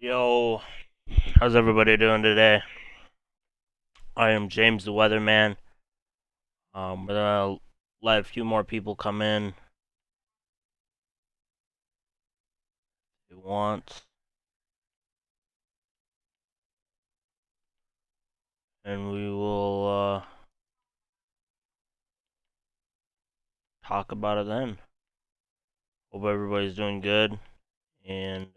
Yo, how's everybody doing today? I am James the Weatherman. We're gonna let a few more people come in if you want, and we will talk about it then. Hope everybody's doing good, and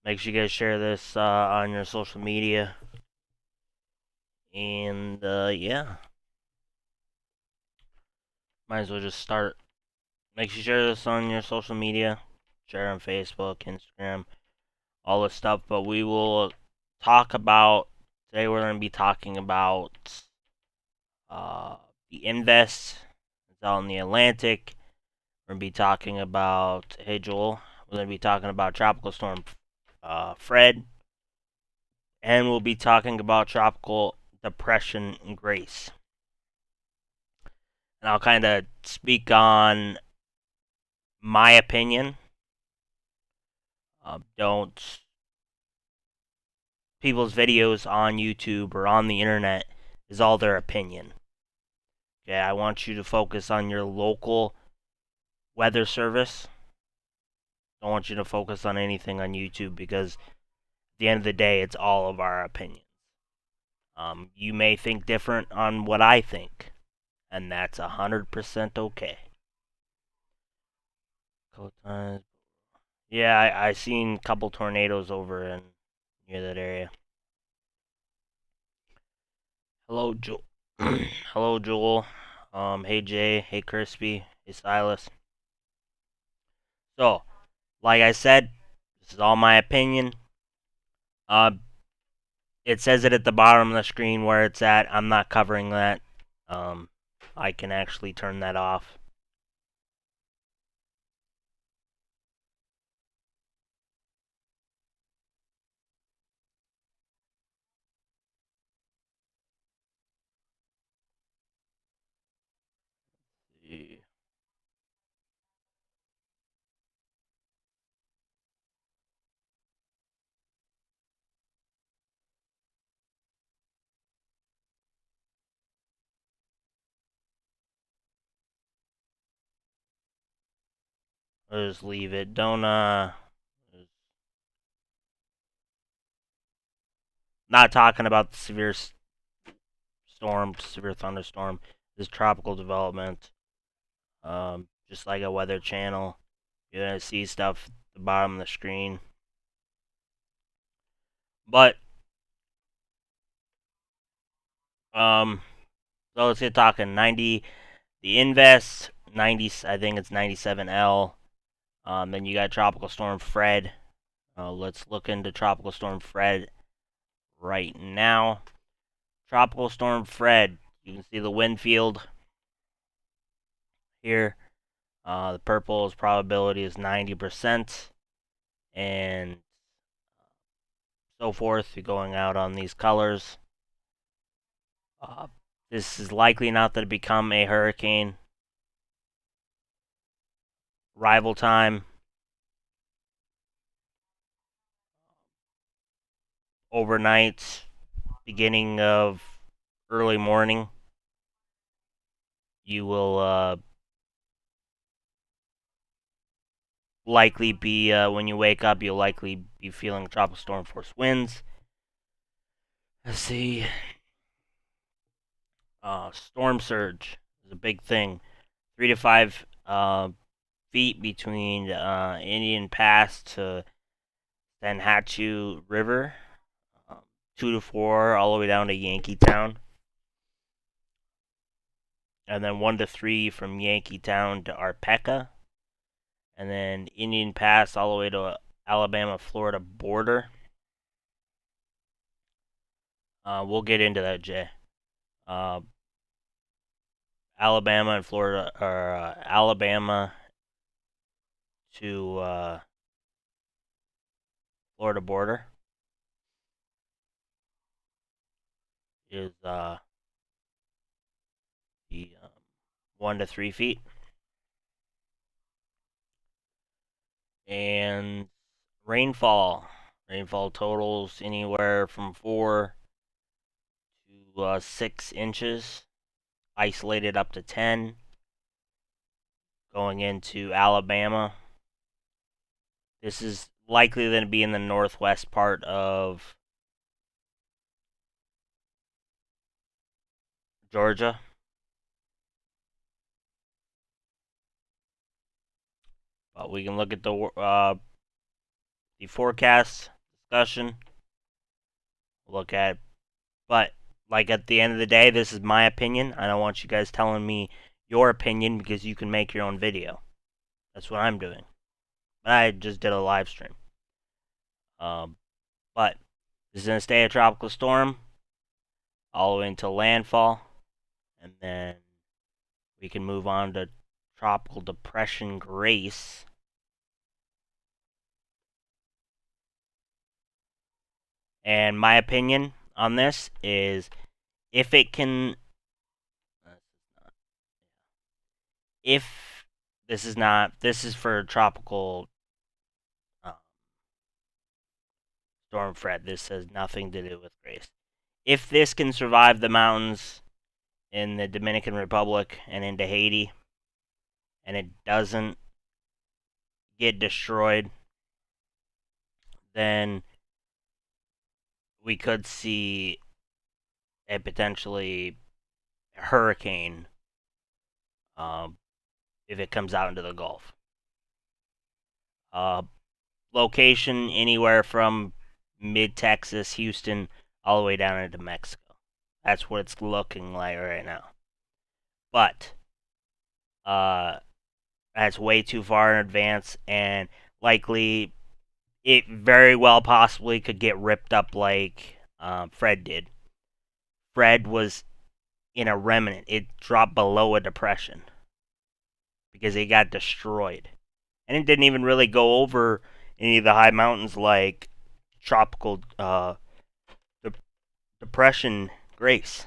make sure you guys share this on your social media. And yeah, might as well just start. Make sure you share this on your social media. Share on Facebook, Instagram, all this stuff. But we will talk about today. We're going to be talking about uh, the Invest. It's out in the Atlantic. We're going to be talking about, hey Joel, we're going to be talking about Tropical Storm Fred. And we'll be talking about Tropical Depression Grace. And I'll kind of speak on my opinion. Don't people's videos on YouTube or on the internet is all their opinion. Okay, I want you to focus on your local weather service. I don't want you to focus on anything on YouTube because at the end of the day, it's all of our opinions. You may think different on what I think, and that's 100% okay. Yeah, I seen a couple tornadoes over in near that area. Hello, Joel. Hello, Joel. Hey Jay. Hey Crispy. Hey Silas. So, like I said, this is all my opinion. Uh, it says it at the bottom of the screen where it's at. I'm not covering that. I can actually turn that off. I'll just leave it. Don't not talking about the severe storm, severe thunderstorm. This tropical development. Just like a weather channel, you're gonna see stuff at the bottom of the screen. But so let's get talking. 90, the Invest 90. I think it's 97L. Then you got Tropical Storm Fred. Let's look into Tropical Storm Fred right now. Tropical Storm Fred. You can see the wind field here. The purple's probability is 90%, and so forth. You're going out on these colors. This is likely not to become a hurricane. Arrival time overnight, beginning of early morning. You will likely be, when you wake up, you'll likely be feeling tropical storm force winds. Let's see. Storm surge is a big thing. 3 to 5 feet between Indian Pass to Sanhatchu River. 2 to 4 all the way down to Yankeetown. And then 1 to 3 from Yankeetown to Arpeka. And then Indian Pass all the way to Alabama-Florida border. We'll get into that, Jay. Alabama and Florida, or Alabama to Florida border. is the 1 to 3 feet, and rainfall. Rainfall totals anywhere from 4 to 6 inches, isolated up to 10, going into Alabama. This is likely going to be in the northwest part of Georgia. But we can look at the forecast discussion. Look at, but like at the end of the day, this is my opinion. I don't want you guys telling me your opinion because you can make your own video. That's what I'm doing. I just did a live stream. But this is gonna stay a tropical storm all the way until landfall, and then we can move on to tropical depression Grace. And my opinion on this is if it can, if this is not, this is for tropical storm Fred. This has nothing to do with Grace. If this can survive the mountains in the Dominican Republic and into Haiti, and it doesn't get destroyed, then we could see a potentially hurricane if it comes out into the Gulf. Location anywhere from mid-Texas, Houston, all the way down into Mexico. That's what it's looking like right now. But that's way too far in advance, and likely it very well possibly could get ripped up like Fred did. Fred was in a remnant. It dropped below a depression because it got destroyed. And it didn't even really go over any of the high mountains like tropical depression Grace.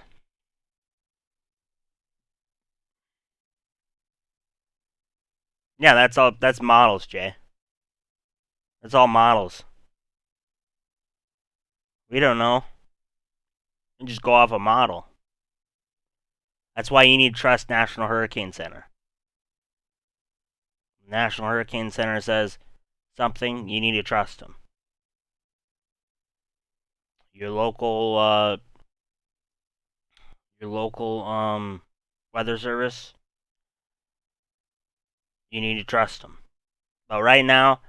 Yeah, that's all. That's models, Jay. That's all models. We don't know. We just go off a model. That's why you need to trust National Hurricane Center. National Hurricane Center says something, you need to trust them. Your local weather service, you need to trust them. But right now,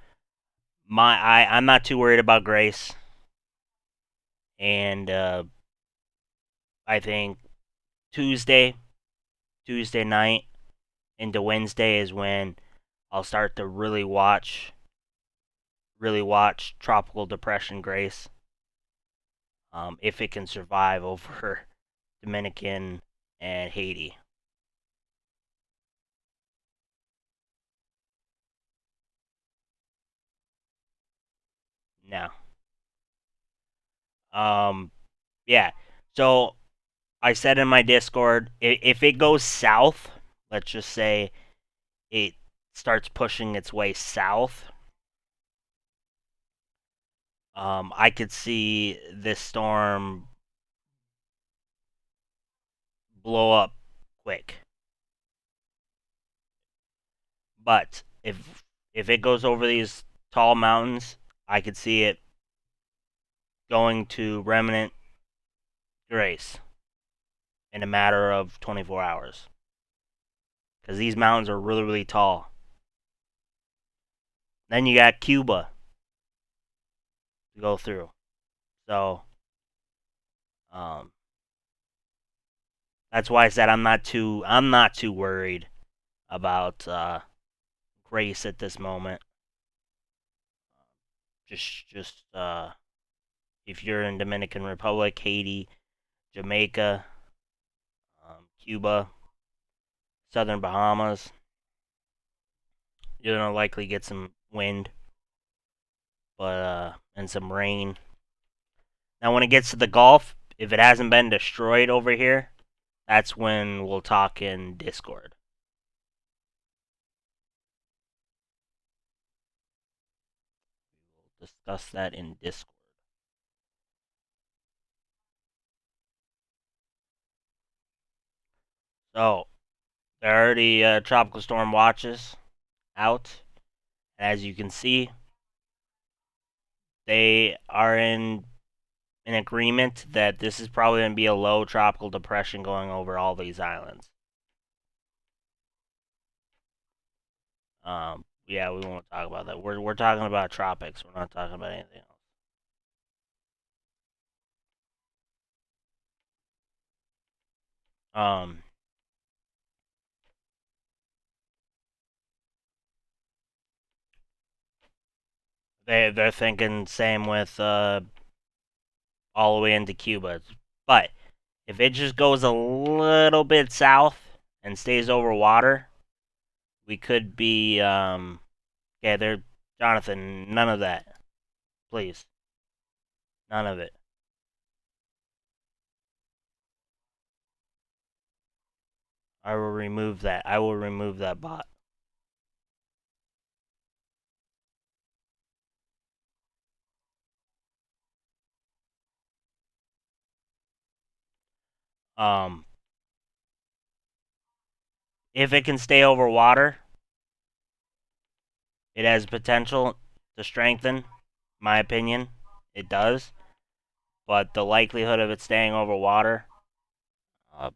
I'm not too worried about Grace, and I think Tuesday night into Wednesday is when I'll start to really watch Tropical Depression Grace. If it can survive over Dominican and Haiti. No. Yeah. So I said in my Discord, if it goes south, let's just say it starts pushing its way south, I could see this storm blow up quick. But if it goes over these tall mountains, I could see it going to remnant Grace in a matter of 24 hours. Because these mountains are really, really tall. Then you got Cuba to go through. So, that's why I said I'm not too worried about Grace at this moment. Just if you're in Dominican Republic, Haiti, Jamaica, Cuba, Southern Bahamas, you're gonna likely get some wind, but and some rain. Now, when it gets to the Gulf, if it hasn't been destroyed over here, that's when we'll talk in Discord. We'll discuss that in Discord. So, there are already tropical storm watches out. As you can see, they are in an agreement that this is probably going to be a low tropical depression going over all these islands. Yeah, we won't talk about that. We're talking about tropics. We're not talking about anything else. Um, they're thinking same with all the way into Cuba, but if it just goes a little bit south and stays over water, we could be yeah. There, Jonathan. None of that, please. None of it. I will remove that. I will remove that bot. Um, if it can stay over water, it has potential to strengthen. My opinion, it does. But the likelihood of it staying over water, uh,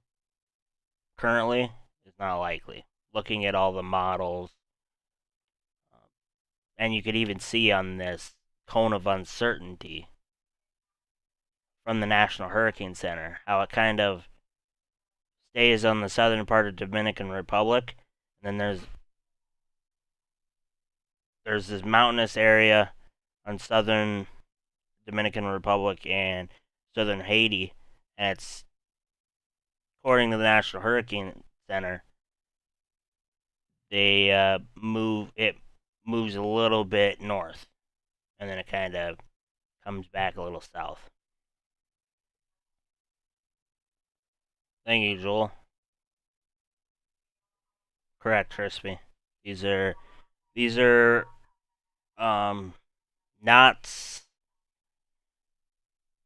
currently, is not likely. Looking at all the models, and you could even see on this cone of uncertainty from the National Hurricane Center how it kind of stays on the southern part of Dominican Republic, and then there's this mountainous area on southern Dominican Republic and southern Haiti, and it's, according to the National Hurricane Center, they moves a little bit north, and then it kind of comes back a little south. Thank you, Joel. Correct, Crispy. These are these are not.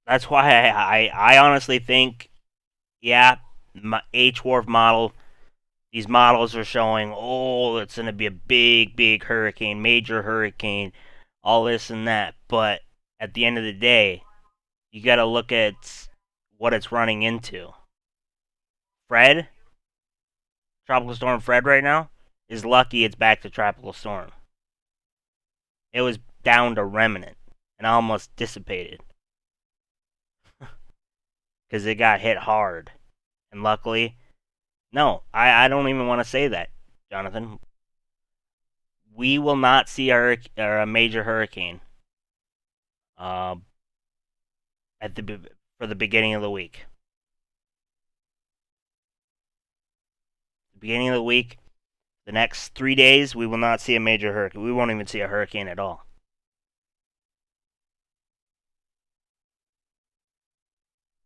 That's why I honestly think, yeah, my H Wharf model. These models are showing, oh, it's gonna be a big hurricane, major hurricane, all this and that. But at the end of the day, you got to look at what it's running into. Fred, Tropical Storm Fred right now, is lucky it's back to Tropical Storm. It was down to remnant and almost dissipated because it got hit hard. And luckily, no, I don't even want to say that, Jonathan. We will not see a major hurricane uh, at for the beginning of the week. The beginning of the week, the next 3 days, we will not see a major hurricane. We won't even see a hurricane at all.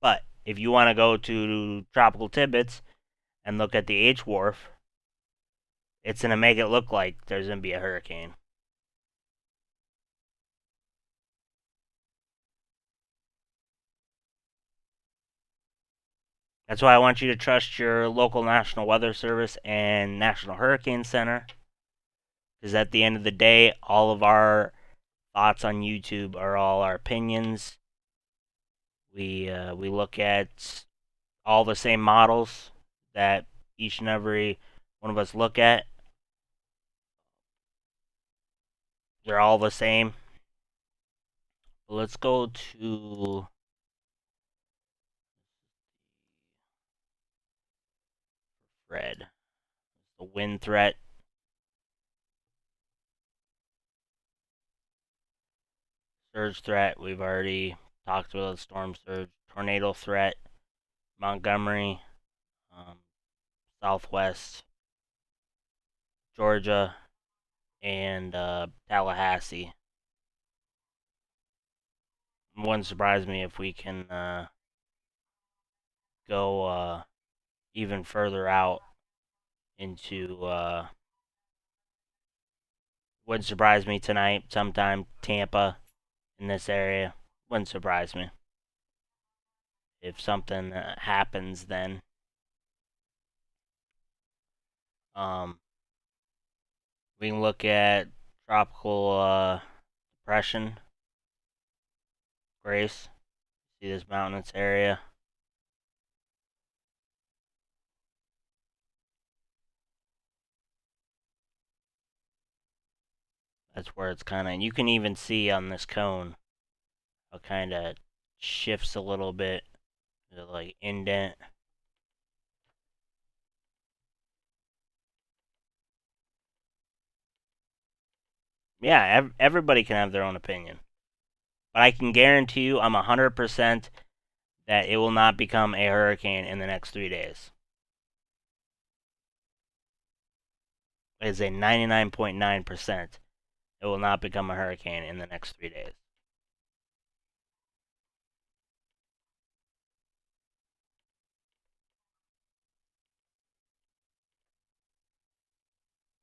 But if you want to go to Tropical Tidbits and look at the H Wharf, it's going to make it look like there's going to be a hurricane. That's why I want you to trust your local National Weather Service and National Hurricane Center. Because at the end of the day, all of our thoughts on YouTube are all our opinions. We look at all the same models that each and every one of us look at. They're all the same. Let's go to Fred. The wind threat. Surge threat. We've already talked about the storm surge. Tornado threat. Montgomery. Southwest. Georgia. And Tallahassee. It wouldn't surprise me if we can go even further out into wouldn't surprise me tonight. Sometime Tampa in this area wouldn't surprise me if something happens then. Um, we can look at tropical depression, Grace. See this mountainous area. That's where it's kind of, and you can even see on this cone how kind of shifts a little bit, like indent. Yeah, everybody can have their own opinion, but I can guarantee you, I'm 100% that it will not become a hurricane in the next 3 days. It is a 99.9%. It will not become a hurricane in the next 3 days.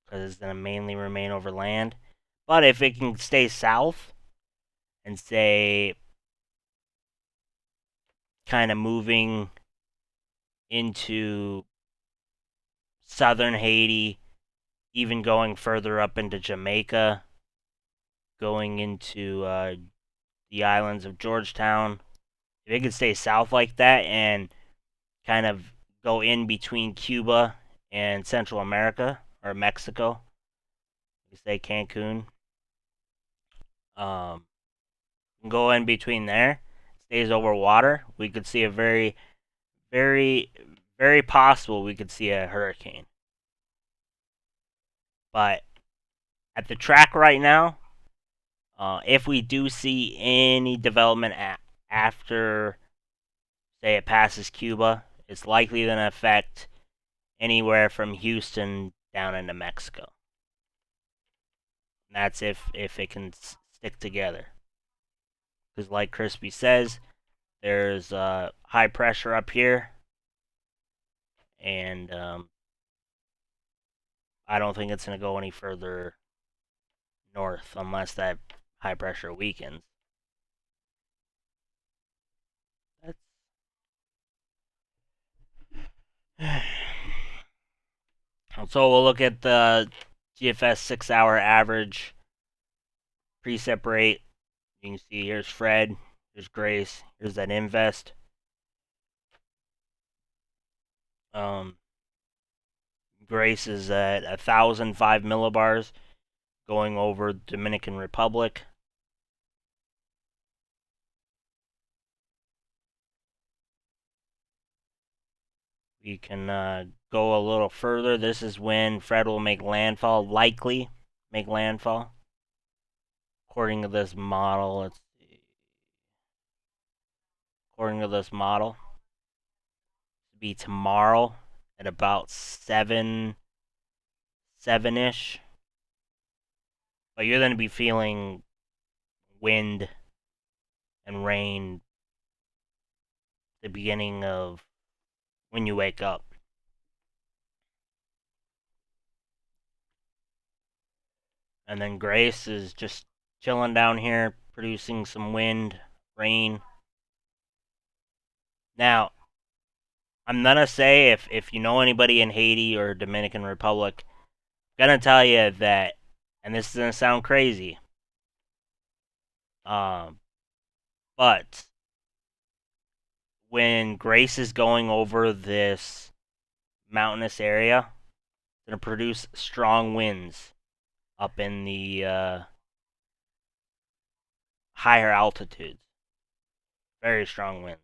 Because it's going to mainly remain over land. But if it can stay south and say kind of moving into southern Haiti, even going further up into Jamaica, going into the islands of Georgetown, if it could stay south like that and kind of go in between Cuba and Central America or Mexico, you say Cancun, um, go in between there, stays over water, we could see a very, very, very possible we could see a hurricane. But at the track right now, if we do see any development after, say, it passes Cuba, it's likely going to affect anywhere from Houston down into Mexico. And that's if it can stick together. Because like Crispy says, there's high pressure up here, and I don't think it's going to go any further north unless that high pressure weakens. That's so we'll look at the GFS 6-hour average precip rate. You can see here's Fred, here's Grace, here's that invest. Grace is at 1,005 millibars going over Dominican Republic. We can go a little further. This is when Fred will make landfall, likely make landfall. According to this model, let's see. According to this model, it'll be tomorrow at about 7-ish. But you're going to be feeling wind and rain the beginning of when you wake up. And then Grace is just chilling down here, producing some wind, rain. Now, I'm gonna say if you know anybody in Haiti or Dominican Republic, I'm gonna tell you that, and this is gonna sound crazy, but when Grace is going over this mountainous area, it's gonna produce strong winds up in the higher altitudes. Very strong winds.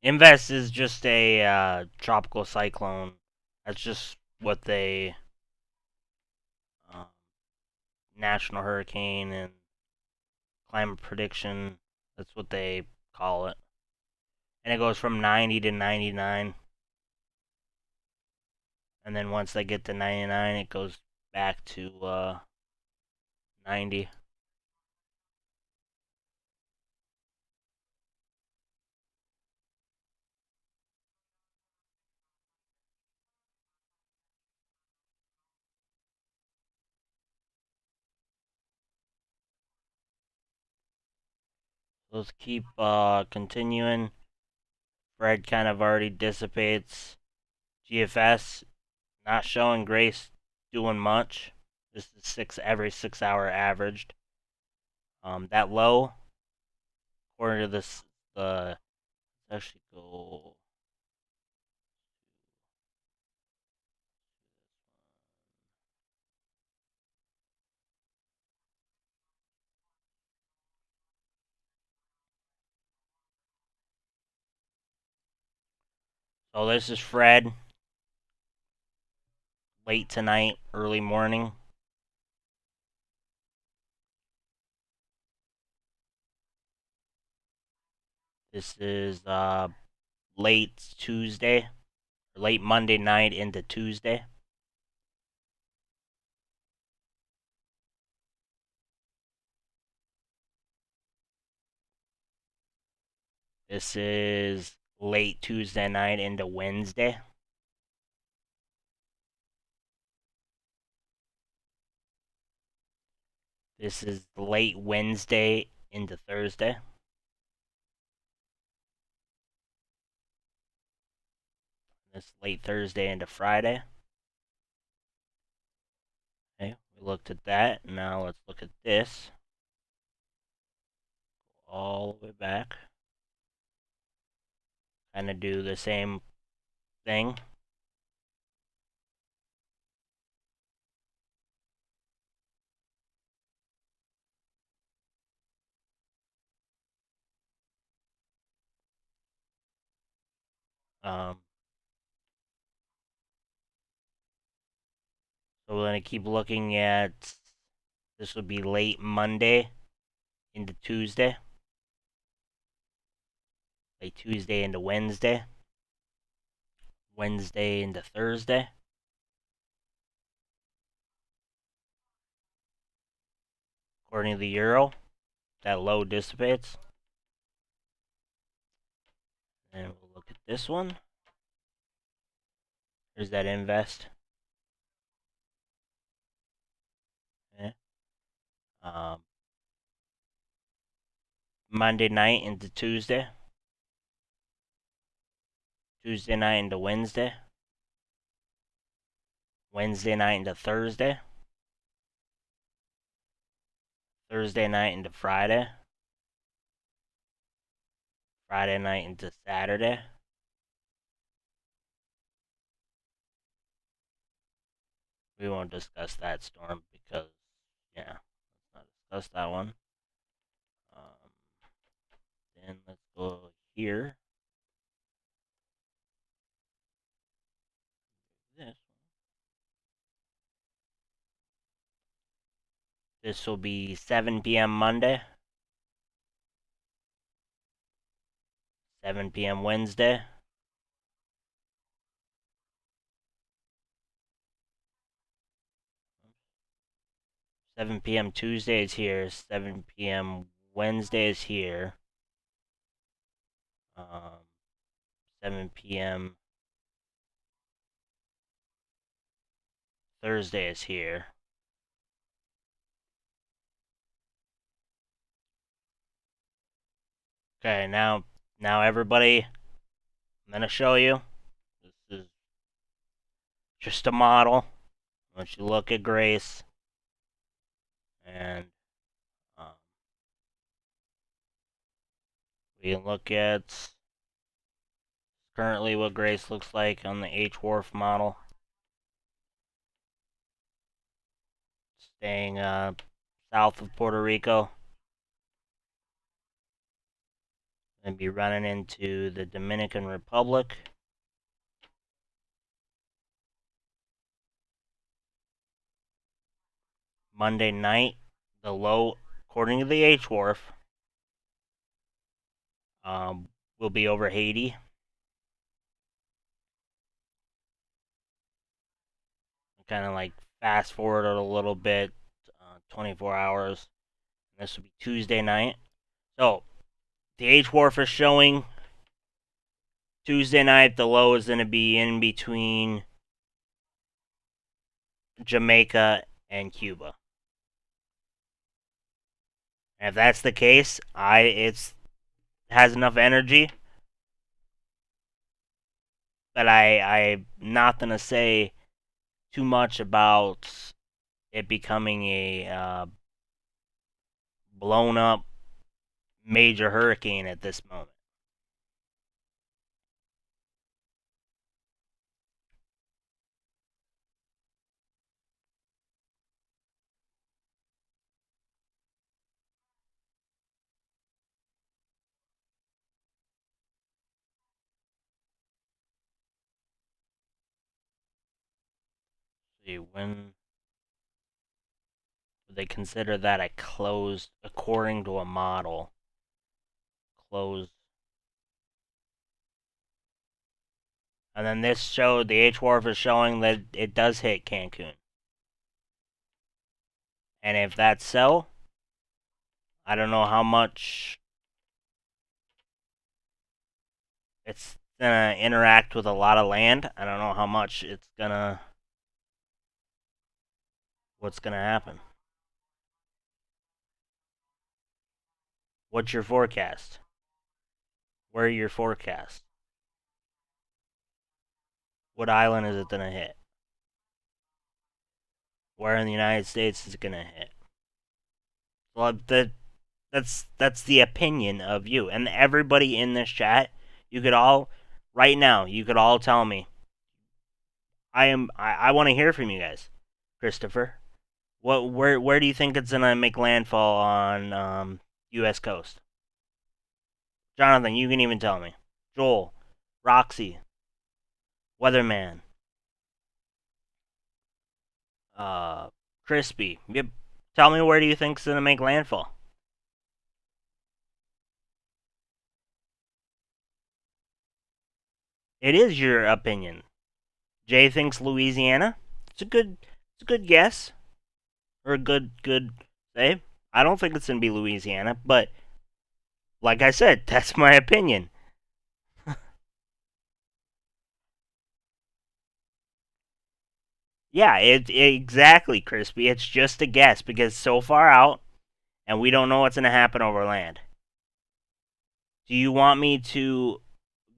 Invest is just a tropical cyclone. That's just what they uh, national hurricane and climate prediction. That's what they call it, and it goes from 90 to 99, and then once they get to 99, it goes back to 90. Let's keep continuing. Fred kind of already dissipates. GFS not showing Grace doing much. This is every 6 hour averaged. That low, according to this, the let's actually go. So this is Fred. Late tonight, early morning. This is late Tuesday, late Monday night into Tuesday. This is late Tuesday night into Wednesday. This is late Wednesday into Thursday. This late Thursday into Friday. Okay, we looked at that. Now let's look at this. All the way back. Kind of do the same thing. Um, so we're going to keep looking at, this would be late Monday into Tuesday. Late Tuesday into Wednesday. Wednesday into Thursday. According to the Euro, that low dissipates. And we'll look at this one. There's that invest. Okay. Um, Monday night into Tuesday. Tuesday night into Wednesday. Wednesday night into Thursday. Thursday night into Friday. Friday night into Saturday. We won't discuss that storm because, yeah, let's not discuss that one. Um, then let's go here. This. This will be 7 p.m. Monday. 7 p.m. Wednesday. 7 p.m. Tuesday is here. 7 p.m. Wednesday is here. 7 p.m. Thursday is here. Okay, now everybody, I'm gonna show you. This is just a model. I want you to look at Grace, and um, we can look at currently what Grace looks like on the H. Wharf model. Staying south of Puerto Rico. Gonna be running into the Dominican Republic. Monday night, the low, according to the H Wharf, will be over Haiti. Kind of like fast forward a little bit, 24 hours. This will be Tuesday night. So the H Wharf is showing Tuesday night. The low is going to be in between Jamaica and Cuba. And if that's the case, it has enough energy that I'm not gonna say too much about it becoming a blown up major hurricane at this moment. See, when would they consider that a closed, according to a model, closed? And then this showed, the H Wharf is showing that it does hit Cancun. And if that's so, I don't know how much it's gonna interact with a lot of land. I don't know how much what's gonna happen. What's your forecast? Where are your forecasts? What island is it gonna hit? Where in the United States is it gonna hit? Well, that's the opinion of you and everybody in this chat. You could all, right now, you could all tell me. I want to hear from you guys, Christopher. Where do you think it's gonna make landfall on U.S. coast? Jonathan, you can even tell me. Joel, Roxy, Weatherman, Crispy. Yep. Tell me, where do you think it's gonna make landfall? It is your opinion. Jay thinks Louisiana. It's a good guess, or a good say. I don't think it's gonna be Louisiana, but like I said, that's my opinion. Yeah, exactly, Crispy. It's just a guess because it's so far out, and we don't know what's gonna happen over land. Do you want me to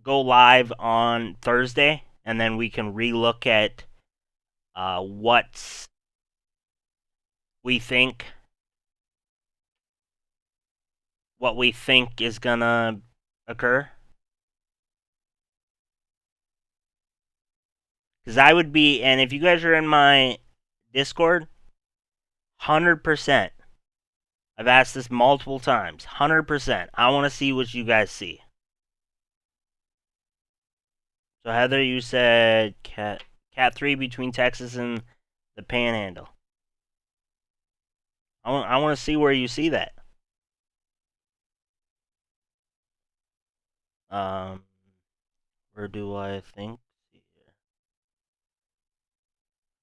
go live on Thursday, and then we can relook at what we think is gonna occur? Because I would be, and if you guys are in my Discord, 100%. I've asked this multiple times. 100%. I want to see what you guys see. So Heather, you said Cat 3 between Texas and the Panhandle. I want to see where you see that. Where do I think?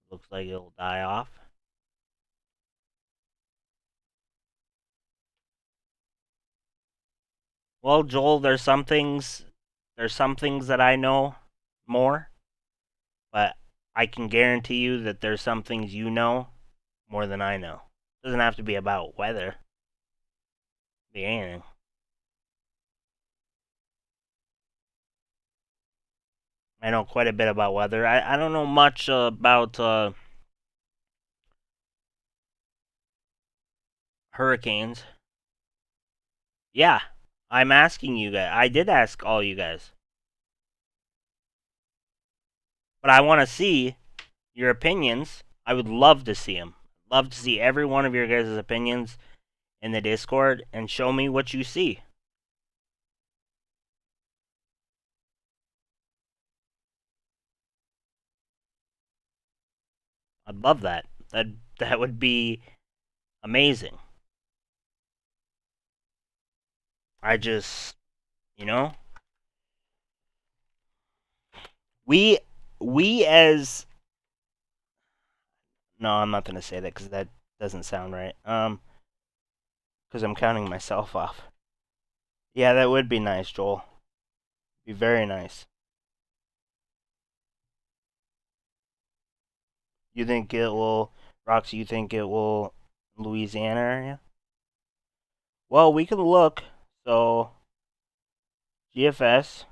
Looks like it'll die off. Well, Joel, there's some things that I know more, but I can guarantee you that there's some things you know more than I know. It doesn't have to be about weather. Be anything. I know quite a bit about weather. I don't know much about hurricanes. Yeah, I'm asking you guys. I did ask all you guys. But I want to see your opinions. I would love to see them. Love to see every one of your guys' opinions in the Discord and show me what you see. I'd love that. That would be amazing. I just, you know, we we as no, I'm not gonna say that because that doesn't sound right. Because I'm counting myself off. Yeah, that would be nice, Joel. Be very nice. You think it will, Roxy? You think it will, Louisiana area? Well, we can look. So GFS.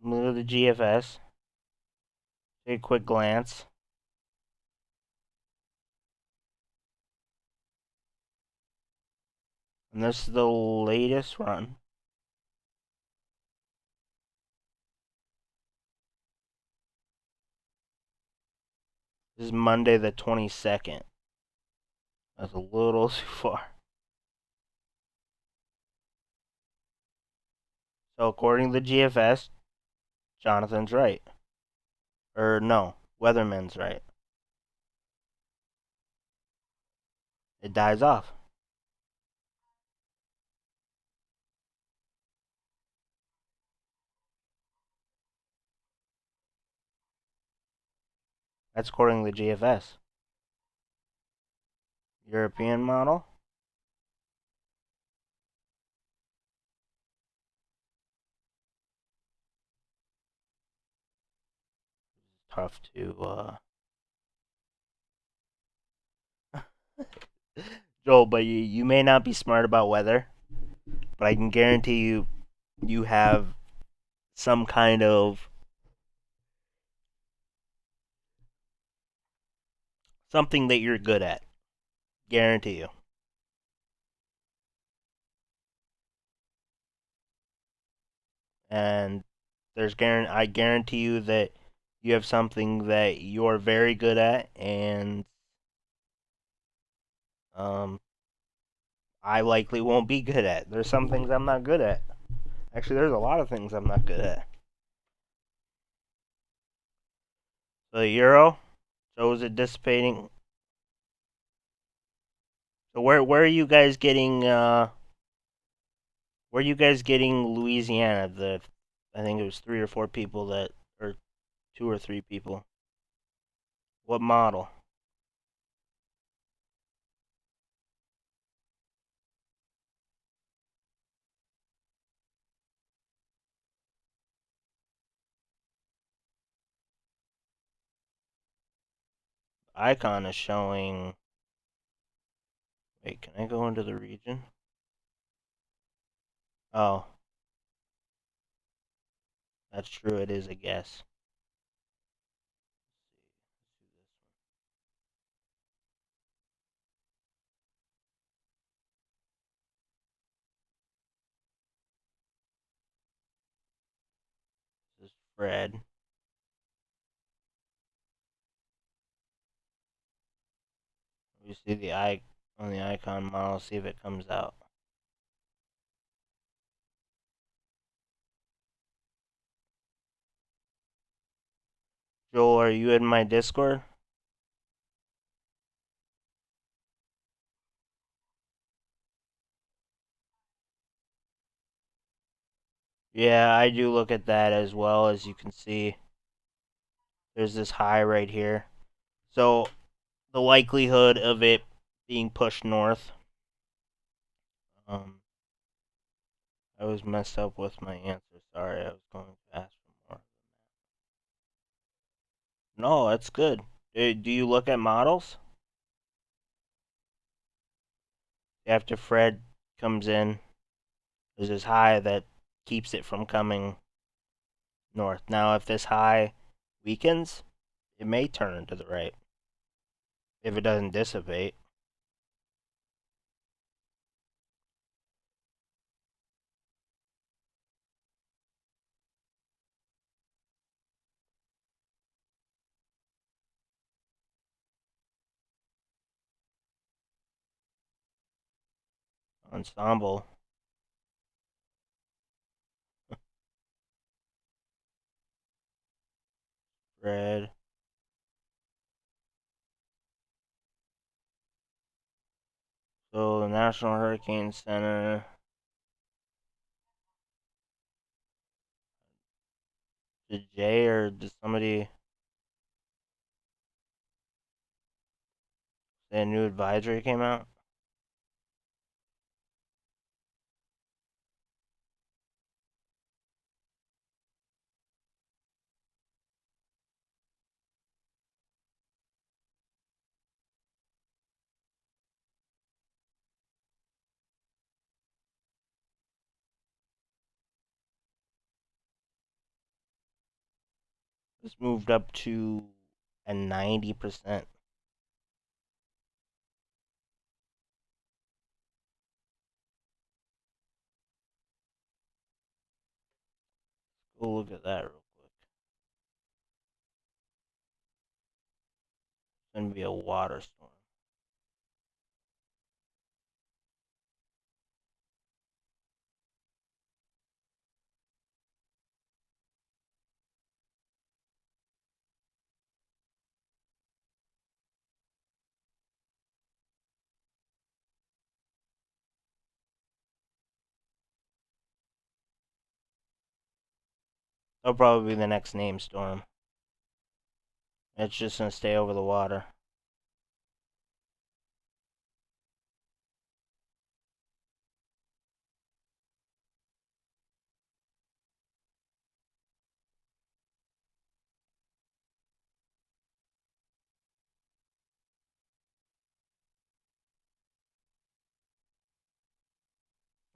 Look at the GFS. Take a quick glance. And this is the latest run. This is Monday the 22nd. That's a little too far. So according to the GFS, Jonathan's right. Or no, Weatherman's right. It dies off. That's according to the GFS. European model. Tough to Joel, but you may not be smart about weather, but I can guarantee you have some kind of something that you're good at. Guarantee you. And I guarantee you that you have something that you're very good at, and um, I likely won't be good at. There's some things I'm not good at. Actually, there's a lot of things I'm not good at. So the euro shows it dissipating. So where are you guys getting? Where are you guys getting Louisiana? I think it was 3 or 4 people that, or 2 or 3 people. What model? Icon is showing. Wait, can I go into the region? Oh, that's true. It is a guess. This is Fred. We see the on the icon model. See if it comes out. Joel, are you in my Discord? Yeah, I do look at that as well. As you can see, there's this high right here. So the likelihood of it being pushed north. Um, I was messed up with my answer. Sorry, I was going to ask for more. No, that's good. Do you look at models? After Fred comes in, there's this high that keeps it from coming north. Now, if this high weakens, it may turn to the right if it doesn't dissipate. Ensemble. Red. So the National Hurricane Center. Did Jay or did somebody say a new advisory came out? This moved up to a 90%. Go look at that real quick. It's gonna be a water storm. That'll probably be the next name storm. It's just gonna stay over the water.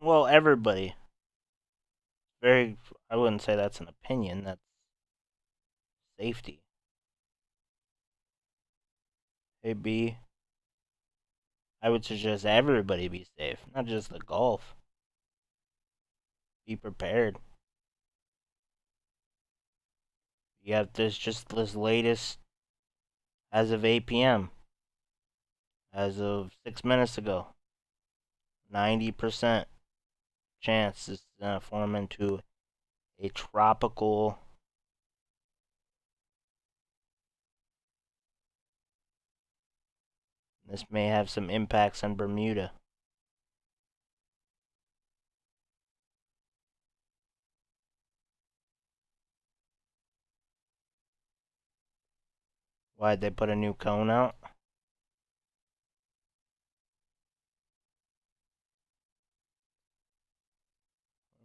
Well, everybody. Very. I wouldn't say that's an opinion. That's safety. Hey B, I would suggest everybody be safe, not just the Gulf. Be prepared. You have this latest as of 8 p.m. As of 6 minutes ago, 90% chance is gonna form into a tropical. This may have some impacts on Bermuda. Why'd they put a new cone out?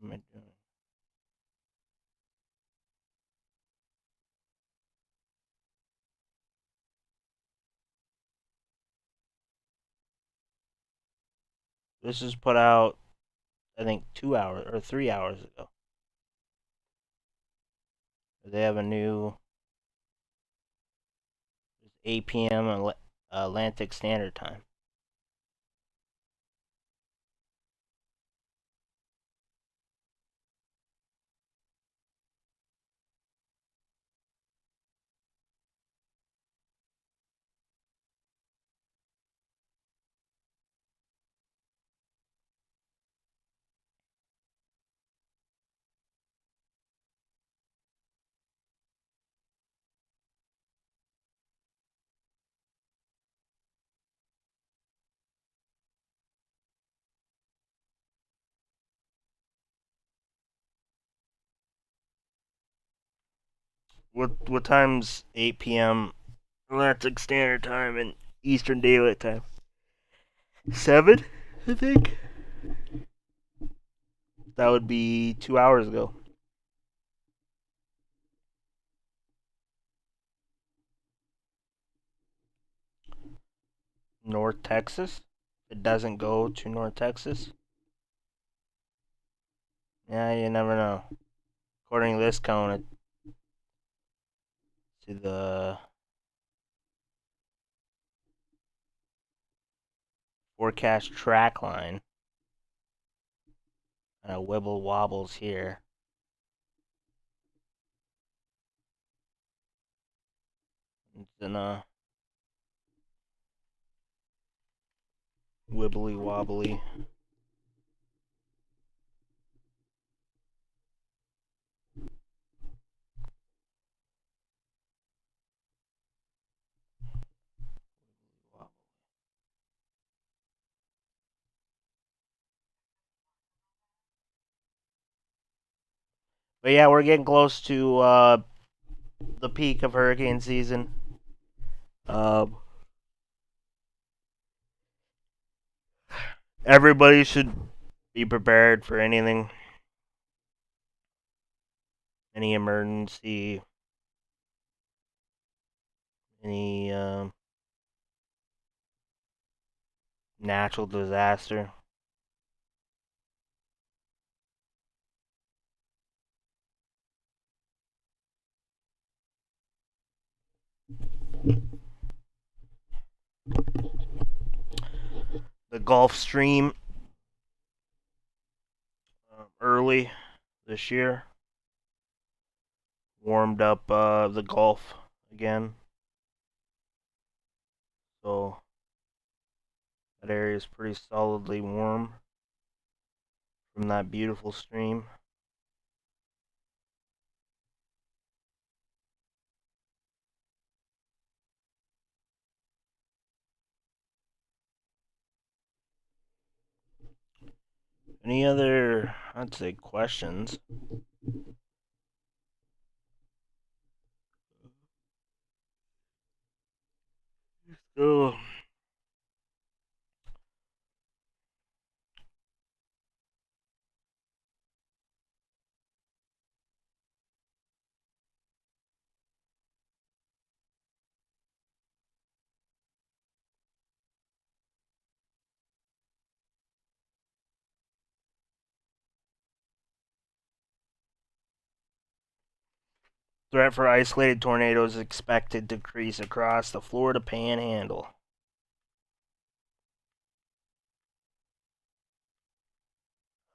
What am I doing? This was put out, I think, 2 hours or 3 hours ago. They have a new 8 p.m. Atlantic Standard Time. What time's 8 p.m. Atlantic Standard Time and Eastern Daylight Time? 7, I think. That would be 2 hours ago. North Texas. It doesn't go to North Texas. Yeah, you never know. According to this cone, to the forecast track line, wibble wobbles here. It's in a wibbly wobbly. But yeah, we're getting close to the peak of hurricane season. Um, Everybody should be prepared for anything, any emergency, any natural disaster. The Gulf Stream early this year warmed up the Gulf again, so that area is pretty solidly warm from that beautiful stream. Any other, I'd say, questions? Oh, threat for isolated tornadoes expected to decrease across the Florida Panhandle.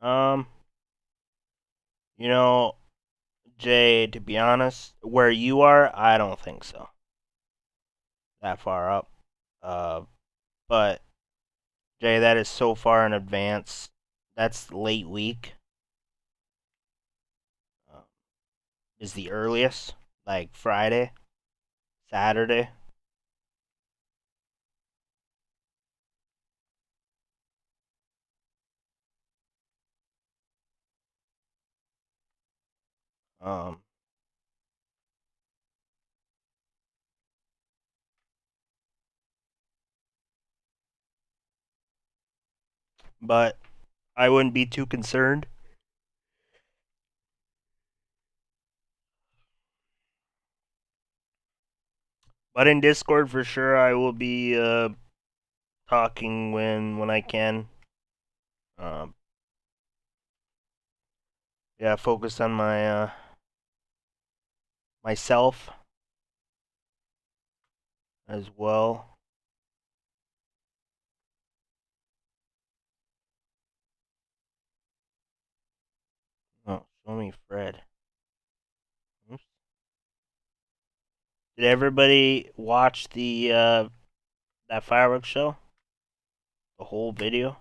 Um, you know, Jay, to be honest, where you are, I don't think so. That far up. Uh, but Jay, that is so far in advance. That's late week. Uh, is the earliest, like Friday, Saturday. Um, but I wouldn't be too concerned. But in Discord for sure, I will be talking when I can. Um, yeah, focus on my myself as well. Oh, show me Fred. Oops. Did everybody watch the that fireworks show? The whole video?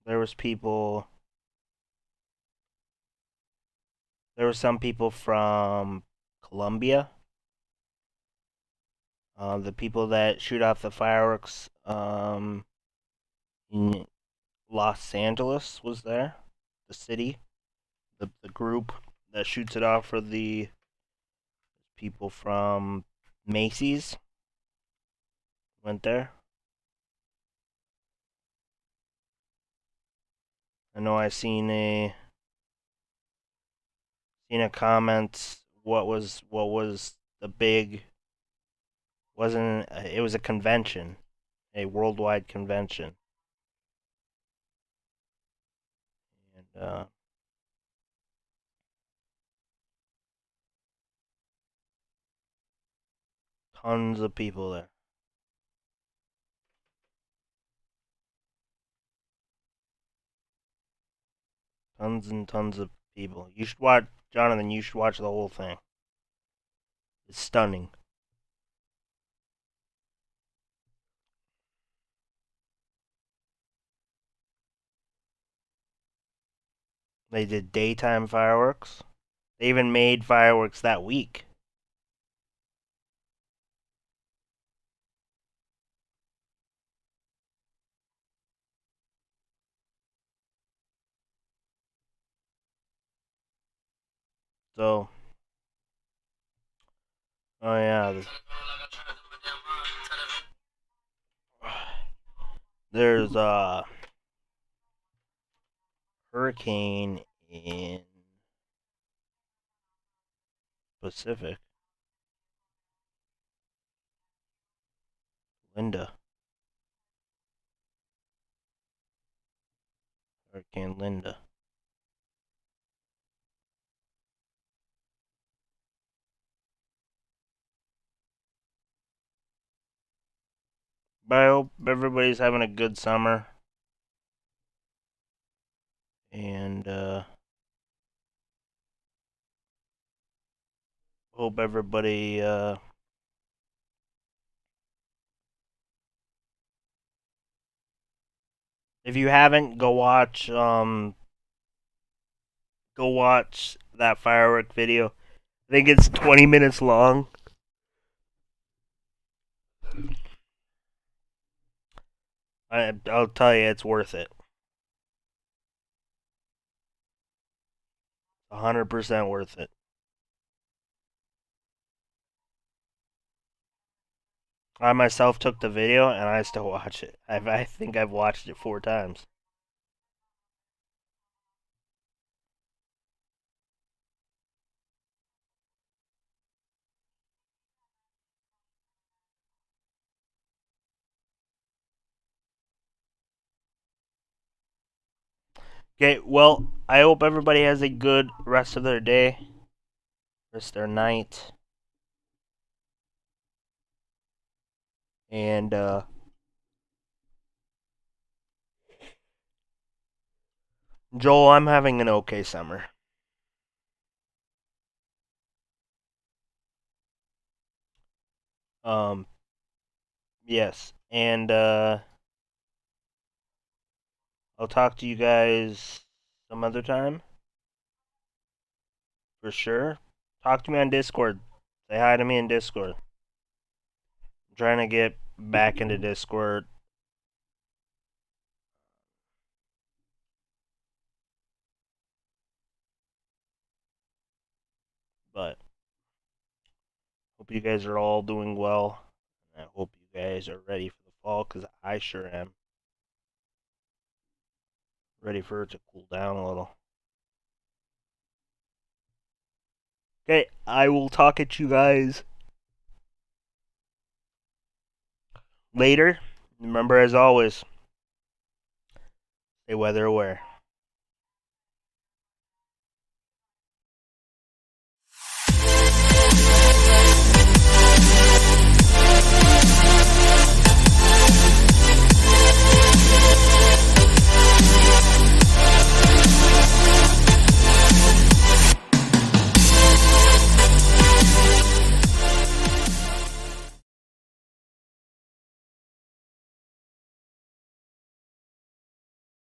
There was people. There were some people from Colombia. The people that shoot off the fireworks in Los Angeles was there. The city. The group that shoots it off for the people from Macy's went there. I know I seen a comment. What was the big? Wasn't it was a convention, a worldwide convention, and tons of people there. Tons and tons of people. You should watch, Jonathan. You should watch the whole thing. It's stunning. They did daytime fireworks. They even made fireworks that week. So, oh yeah, there's a hurricane in Pacific. Linda. Hurricane Linda. But I hope everybody's having a good summer. And hope everybody if you haven't, go watch that firework video. I think it's 20 minutes long. I'll tell you, it's worth it. 100% worth it. I myself took the video and I still watch it. I think I've watched it 4 times. Okay, well, I hope everybody has a good rest of their day, rest of their night, and Joel, I'm having an okay summer. Um, yes, and I'll talk to you guys some other time for sure. Talk to me on Discord. Say hi to me in Discord. I'm trying to get back into Discord, but hope you guys are all doing well. I hope you guys are ready for the fall because I sure am. Ready for it to cool down a little. Okay, I will talk at you guys later. Remember, as always, stay weather aware.